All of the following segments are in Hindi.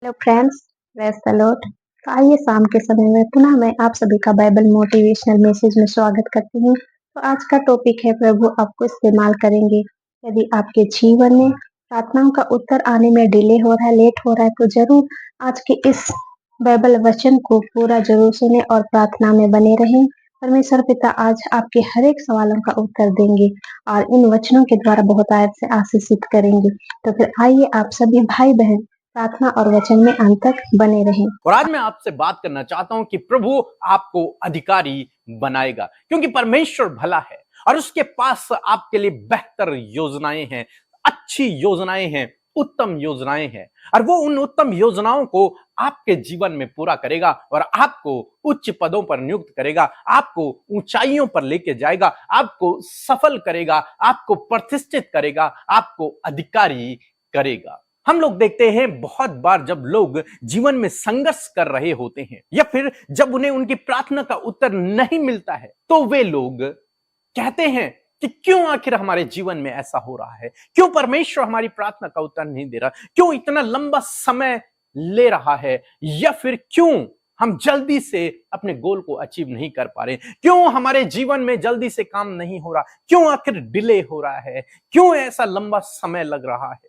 Hello friends, praise the Lord. तो आइए शाम के समय में पुनः मैं आप सभी का बाइबल मोटिवेशनल मैसेज में स्वागत करती हूँ। तो आज का टॉपिक है प्रभु आपको इस्तेमाल करेंगे। यदि आपके जीवन में प्रार्थनाओं का उत्तर आने में डिले हो रहा है, लेट हो रहा है, तो जरूर आज के इस बाइबल वचन को पूरा जरूर सुने और प्रार्थना में बने रहें। परमेश्वर पिता आज आपके हर एक सवालों का उत्तर देंगे और इन वचनों के द्वारा बहुत से आशीषित करेंगे। तो फिर आइए आप सभी भाई बहन प्रार्थना और वचन में अंत तक बने रहें। और आज मैं आपसे बात करना चाहता हूं कि प्रभु आपको अधिकारी बनाएगा, क्योंकि परमेश्वर भला है और उसके पास आपके लिए बेहतर योजनाएं हैं, अच्छी योजनाएं हैं, उत्तम योजनाएं हैं। और वो उन उत्तम योजनाओं को आपके जीवन में पूरा करेगा और आपको उच्च पदों पर नियुक्त करेगा, आपको ऊंचाइयों पर लेके जाएगा, आपको सफल करेगा, आपको प्रतिष्ठित करेगा, आपको अधिकारी करेगा। हम लोग देखते हैं बहुत बार जब लोग जीवन में संघर्ष कर रहे होते हैं या फिर जब उन्हें उनकी प्रार्थना का उत्तर नहीं मिलता है, तो वे लोग कहते हैं कि क्यों आखिर हमारे जीवन में ऐसा हो रहा है, क्यों परमेश्वर हमारी प्रार्थना का उत्तर नहीं दे रहा, क्यों इतना लंबा समय ले रहा है, या फिर क्यों हम जल्दी से अपने गोल को अचीव नहीं कर पा रहे, क्यों हमारे जीवन में जल्दी से काम नहीं हो रहा, क्यों आखिर डिले हो रहा है, क्यों ऐसा लंबा समय लग रहा है।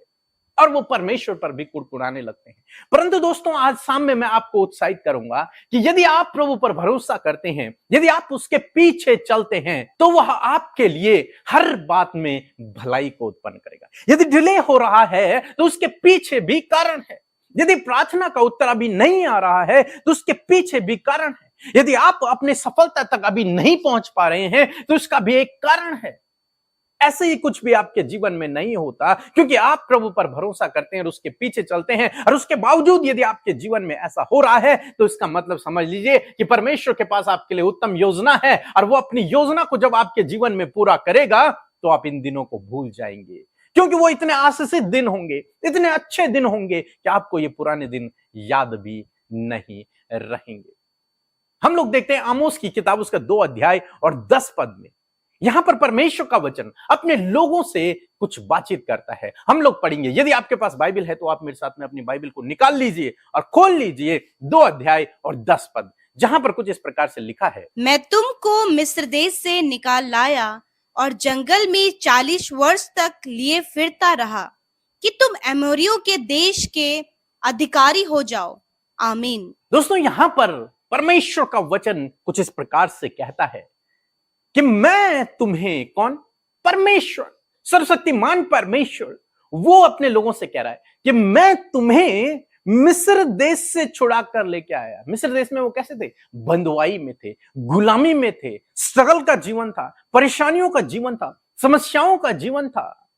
और वो परमेश्वर पर भी कुड़कुड़ाने लगते हैं। परंतु दोस्तों, आज शाम में मैं आपको उत्साहित करूंगा कि यदि आप प्रभु पर भरोसा करते हैं, यदि आप उसके पीछे चलते हैं, तो वह आपके लिए हर बात में भलाई को उत्पन्न करेगा। यदि डिले हो रहा है तो उसके पीछे भी कारण है। यदि प्रार्थना का उत्तर अभी नहीं आ रहा है तो उसके पीछे भी कारण है। यदि आप अपने सफलता तक अभी नहीं पहुंच पा रहे हैं तो उसका भी एक कारण है। ऐसे ही कुछ भी आपके जीवन में नहीं होता क्योंकि आप प्रभु पर भरोसा करते हैं और उसके पीछे चलते हैं। और उसके बावजूद यदि आपके जीवन में ऐसा हो रहा है तो इसका मतलब समझ लीजिए कि परमेश्वर के पास आपके लिए उत्तम योजना है और वो अपनी योजना को जब आपके जीवन में पूरा करेगा तो आप इन दिनों को भूल जाएंगे, क्योंकि वो इतने आशीषित दिन होंगे, इतने अच्छे दिन होंगे कि आपको ये पुराने दिन याद भी नहीं रहेंगे। हम लोग देखते हैं आमोस की किताब उसका 2 अध्याय और 10 पद में यहां पर परमेश्वर का वचन अपने लोगों से कुछ बातचीत करता है। हम लोग पढ़ेंगे। यदि आपके पास बाइबल है तो आप मेरे साथ में अपनी बाइबल को निकाल लीजिए और खोल लीजिए 2 अध्याय और 10 पद, जहां पर कुछ इस प्रकार से लिखा है। मैं तुमको मिस्र देश से निकाल लाया और जंगल में 40 वर्ष तक लिए फिरता रहा कि तुम एमोरियों के देश के अधिकारी हो जाओ। आमीन। दोस्तों, यहां पर परमेश्वर का वचन कुछ इस प्रकार से कहता है कि मैं तुम्हें, कौन? परमेश्वर, सर्वशक्तिमान परमेश्वर, वो अपने लोगों से कह रहा है कि मैं तुम्हें मिस्र देश से छुड़ा कर लेके आया। मिस्र देश में वो कैसे थे? बंधुआई में थे, गुलामी में थे, स्ट्रगल का जीवन था, परेशानियों का जीवन था, समस्याओं का जीवन था।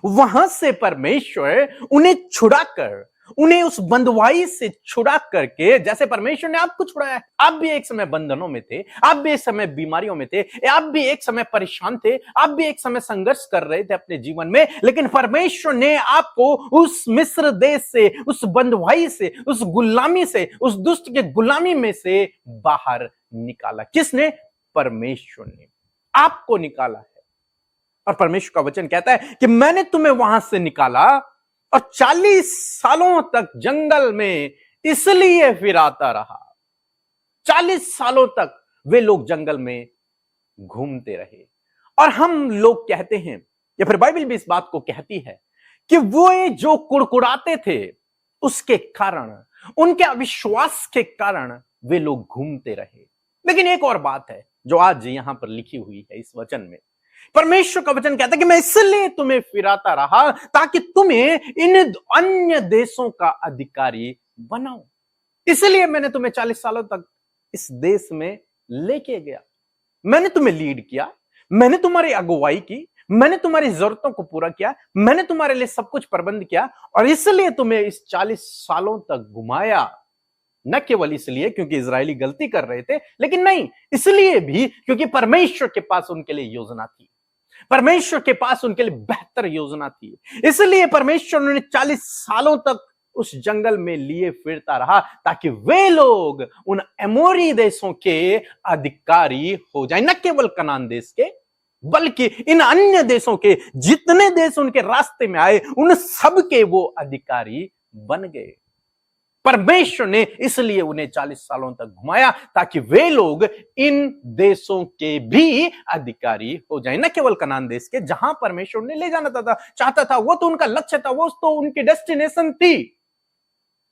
वहां से परमेश्वर उन्हें छुड़ाकर, उन्हें उस बंधुआई से छुड़ा करके, जैसे परमेश्वर ने आपको छुड़ाया। आप भी एक समय बंधनों में थे, आप भी एक समय बीमारियों में थे, आप भी एक समय परेशान थे, आप भी एक समय संघर्ष कर रहे थे अपने जीवन में, लेकिन परमेश्वर ने आपको उस मिस्र देश से, उस बंधुआई से, उस गुलामी से, उस दुष्ट के गुलामी में से बाहर निकाला। किसने? परमेश्वर ने आपको निकाला है। और परमेश्वर का वचन कहता है कि मैंने तुम्हें वहां से निकाला और 40 सालों तक जंगल में इसलिए फिराता रहा। 40 सालों तक वे लोग जंगल में घूमते रहे। और हम लोग कहते हैं, या फिर बाइबल भी इस बात को कहती है कि वो जो कुड़कुड़ाते थे उसके कारण, उनके अविश्वास के कारण वे लोग घूमते रहे। लेकिन एक और बात है जो आज यहां पर लिखी हुई है इस वचन में। परमेश्वर का वचन कहता है कि मैं इसलिए तुम्हें फिराता रहा ताकि तुम्हें इन अन्य देशों का अधिकारी बनाऊं। इसलिए मैंने तुम्हें 40 सालों तक इस देश में लेके गया। मैंने तुम्हें लीड किया, मैंने तुम्हारी अगुवाई की, मैंने तुम्हारी जरूरतों को पूरा किया, मैंने तुम्हारे लिए सब कुछ प्रबंध किया। और इसलिए तुम्हें इस 40 सालों तक घुमाया। न केवल इसलिए क्योंकि इजरायली गलती कर रहे थे, लेकिन नहीं, इसलिए भी क्योंकि परमेश्वर के पास उनके लिए योजना थी, परमेश्वर के पास उनके लिए बेहतर योजना थी। इसलिए परमेश्वर ने 40 सालों तक उस जंगल में लिए फिरता रहा ताकि वे लोग उन एमोरी देशों के अधिकारी हो जाएं। न केवल कनान देश के, बल्कि इन अन्य देशों के, जितने देश उनके रास्ते में आए उन सब के वो अधिकारी बन गए। परमेश्वर ने इसलिए उन्हें 40 सालों तक घुमाया ताकि वे लोग इन देशों के भी अधिकारी हो जाएं, न केवल कनान देश के जहां परमेश्वर ने ले जाना चाहता था, वो तो उनका लक्ष्य था, वो तो उनकी डेस्टिनेशन थी।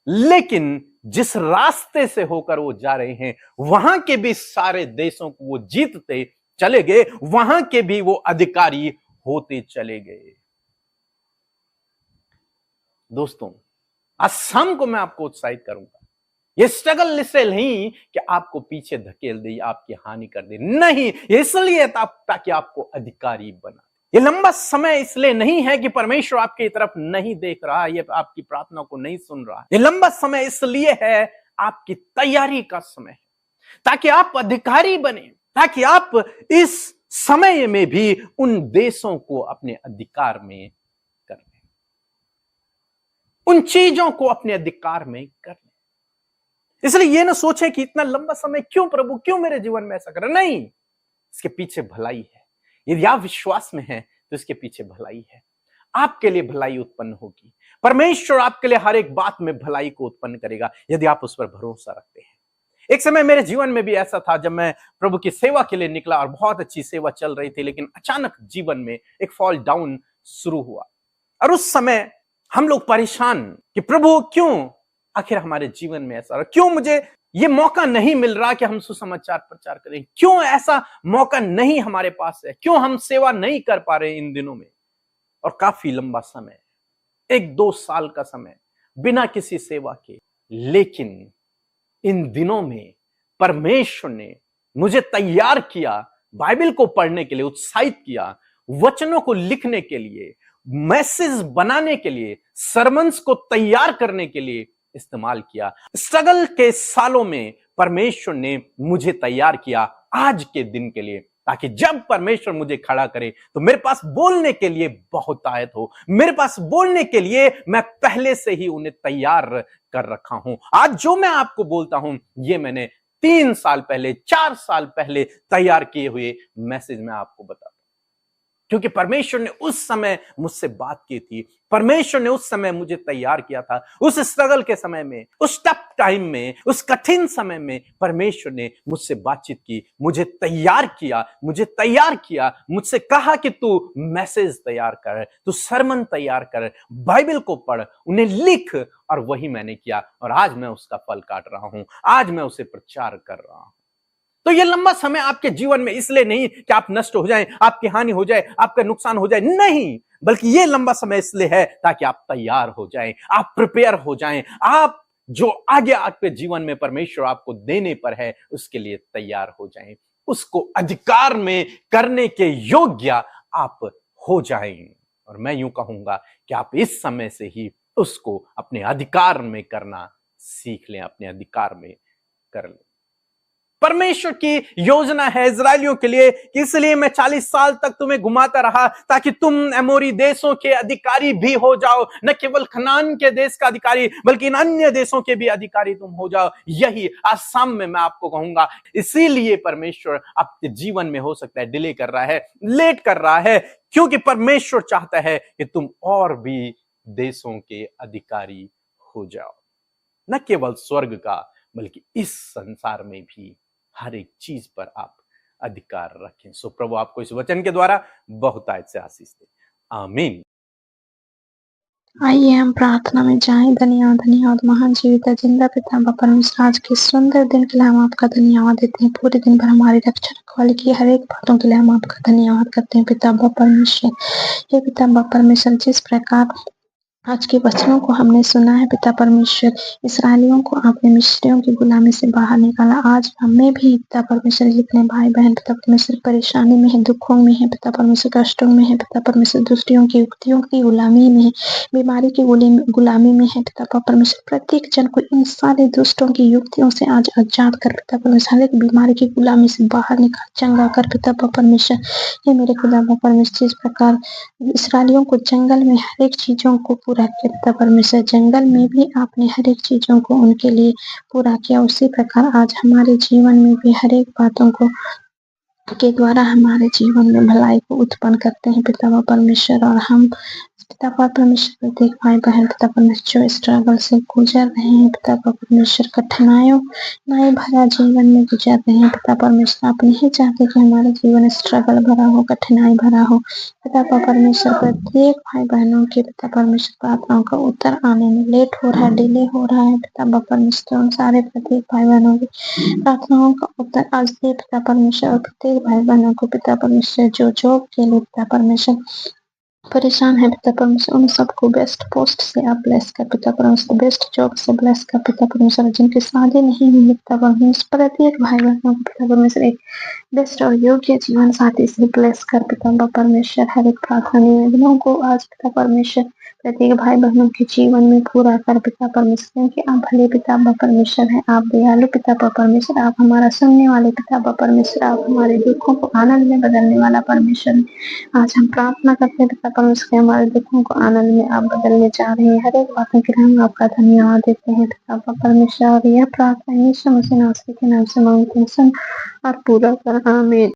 लेकिन जिस रास्ते से होकर वो जा रहे हैं वहां के भी सारे देशों को वो जीतते चले गए, वहां के भी वो अधिकारी होते चले गए। दोस्तों, आज शाम को मैं आपको उत्साहित करूंगा। ये स्ट्रगल इसलिए नहीं कि आपको पीछे धकेल दे, आपकी हानि कर दे, नहीं, इसलिए ताकि आपको अधिकारी बना। ये लंबा समय इसलिए नहीं है कि परमेश्वर आपकी तरफ नहीं देख रहा, ये आपकी प्रार्थना को नहीं सुन रहा। ये लंबा समय इसलिए है, आपकी तैयारी का समय है, ताकि आप अधिकारी बने, ताकि आप इस समय में भी उन देशों को अपने अधिकार में कर लें, उन चीजों को अपने अधिकार में कर लें। इसलिए ये ना सोचे कि इतना लंबा समय क्यों प्रभु, क्यों मेरे जीवन में ऐसा कर, नहीं, इसके पीछे भलाई है। यदि आप विश्वास में हैं तो इसके पीछे भलाई है, आपके लिए भलाई उत्पन्न होगी। परमेश्वर आपके लिए हर एक बात में भलाई को उत्पन्न करेगा यदि आप उस पर भरोसा रखते हैं। एक समय मेरे जीवन में भी ऐसा था जब मैं प्रभु की सेवा के लिए निकला और बहुत अच्छी सेवा चल रही थी, लेकिन अचानक जीवन में एक फॉल डाउन शुरू हुआ और उस समय हम लोग परेशान कि प्रभु क्यों आखिर हमारे जीवन में ऐसा, क्यों मुझे ये मौका नहीं मिल रहा कि हम सुसमाचार प्रचार करें, क्यों ऐसा मौका नहीं हमारे पास है, क्यों हम सेवा नहीं कर पा रहे इन दिनों में। और काफी लंबा समय, 1-2 साल का समय बिना किसी सेवा के। लेकिन इन दिनों में परमेश्वर ने मुझे तैयार किया, बाइबल को पढ़ने के लिए उत्साहित किया, वचनों को लिखने के लिए, मैसेज बनाने के लिए, सरमन्स को तैयार करने के लिए इस्तेमाल किया। स्ट्रगल के सालों में परमेश्वर ने मुझे तैयार किया आज के दिन के लिए, ताकि जब परमेश्वर मुझे खड़ा करे तो मेरे पास बोलने के लिए बहुतायत हो, मेरे पास बोलने के लिए मैं पहले से ही उन्हें तैयार कर रखा हूं। आज जो मैं आपको बोलता हूं ये मैंने 3 साल पहले, 4 साल पहले तैयार किए हुए मैसेज में आपको बता, क्योंकि परमेश्वर ने उस समय मुझसे बात की थी, परमेश्वर ने उस समय मुझे तैयार किया था। उस स्ट्रगल के समय में, उस टफ टाइम में, उस कठिन समय में परमेश्वर ने मुझसे बातचीत की, मुझे तैयार किया, मुझसे कहा कि तू मैसेज तैयार कर, तू सरमन तैयार कर, बाइबल को पढ़, उन्हें लिख। और वही मैंने किया और आज मैं उसका फल काट रहा हूं, आज मैं उसे प्रचार कर रहा हूं। तो ये लंबा समय आपके जीवन में इसलिए नहीं कि आप नष्ट हो जाएं, आपकी हानि हो जाए, आपका नुकसान हो जाए, नहीं, बल्कि ये लंबा समय इसलिए है ताकि आप तैयार हो जाएं, आप प्रिपेयर हो जाएं, आप जो आगे आपके जीवन में परमेश्वर आपको देने पर है उसके लिए तैयार हो जाएं, उसको अधिकार में करने के योग्य आप हो जाएं। और मैं यूं कहूंगा कि आप इस समय से ही उसको अपने अधिकार में करना सीख लें, अपने अधिकार में कर लें। परमेश्वर की योजना है इजरायलियों के लिए, इसलिए मैं 40 साल तक तुम्हें घुमाता रहा ताकि तुम एमोरी देशों के अधिकारी भी हो जाओ, न केवल कनान के देश का अधिकारी बल्कि इन अन्य देशों के भी अधिकारी तुम हो जाओ। यही आज शाम में मैं आपको कहूंगा। इसीलिए परमेश्वर आपके जीवन में हो सकता है डिले कर रहा है, लेट कर रहा है, क्योंकि परमेश्वर चाहता है कि तुम और भी देशों के अधिकारी हो जाओ, न केवल स्वर्ग का बल्कि इस संसार में भी हर एक चीज पर आप अधिकार रखें। सो प्रभु आपको इस वचन के द्वारा बहुतायत से आशीष दे। आमीन। आइए हम प्रार्थना में जाएं। धन्यवाद महान जीवित जिंदा पिता बाबा परमेश्वर, आज के सुंदर दिन के लिए हम आपका धन्यवाद देते हैं। पूरे दिन भर हमारी रक्षा रखवाली की हर एक बातों के लिए हम आपका धन्यवाद करते हैं पिता बाबा परमेश्वर। ये पिता बाबा परमेश्वर, जिस प्रकार आज के वचनों को हमने सुना है पिता परमेश्वर, इसराइलियों को आपने मिस्रियों की गुलामी से बाहर निकाला। आज हमें भी पिता परमेश्वर जितने भाई बहन पिता परमेश्वर परेशानी में है, दुखों में है पिता परमेश्वर, कष्टों में है पिता परमेश्वर, दुष्टियों की युक्तियों की गुलामी में है, बीमारी की गुलामी में है पिता परमेश्वर, प्रत्येक जन को इन सारे दुष्टों की युक्तियों से आज आजाद कर पिता परमेश्वर, हर एक बीमारी की गुलामी से बाहर निकाल, चंगा कर पिता परमेश्वर। ये मेरे खुदा परमेश्वर, जिस प्रकार इसराइलियों को जंगल में हर एक चीजों को पूरा किया पिता परमेश्वर, जंगल में भी आपने हर एक चीजों को उनके लिए पूरा किया, उसी प्रकार आज हमारे जीवन में भी हर एक बातों को के द्वारा हमारे जीवन में भलाई को उत्पन्न करते हैं पिता परमेश्वर। और हम पिता परमेश्वर प्रत्येक भाई बहन पिता परमेश्वर जो स्ट्रगल से गुजर रहे हैं, पिता परमेश्वर कठिनाइयों भरा जीवन में गुजर रहे हैं, पिता परमेश्वर आप नहीं चाहते कि हमारा जीवन स्ट्रगल भरा हो, कठिनाई भरा हो। पिता परमेश्वर प्रत्येक भाई बहनों के पिता परमेश्वर प्रार्थनाओं का उत्तर आने में लेट हो रहा है, डिले हो रहा है, पिता परमेश्वर उन सारे प्रत्येक भाई बहनों की प्रार्थनाओं का उत्तर आज दे पिता परमेश्वर। और प्रत्येक भाई बहनों को पिता परमेश्वर जो जॉब के लिए पिता परमेश्वर परेशान है, पिता परमेश्वर उन सबको बेस्ट पोस्ट से आप ब्लेस कर पिता परमेश्वर, बेस्ट जॉब से ब्लेस कर पिता परमेश्वर। जिनकी शादी नहीं हुई पिता परमेश्वर प्रत्येक भाई बहनों को पिता परमेश्वर एक बेस्ट और योग्य जीवन साथी से ब्लेस कर पिता परमेश्वर। हर एक प्रार्थना निवेदनों को आज पिता परमेश्वर प्रत्येक भाई बहनों के जीवन में पूरा कर पिता परमेश्वर, क्योंकि आप भले पिता परमेश्वर हैं, आप दयालु पिता परमेश्वर, आप हमारा सुनने वाले पिता परमेश्वर, आप हमारे दुखों को आनंद में बदलने वाला परमेश्वर है। आज हम प्रार्थना करते हैं पिता परमेश्वर के हमारे दुखों को आनंद में आप बदलने जा रहे हैं। हर एक बातों के लिए हम आपका धन्यवाद देते हैं पिता परमेश्वर। और यह प्रार्थना यीशु मसीह नासरी के नाम से मांगते हैं, सुन और पूरा कर, आमीन।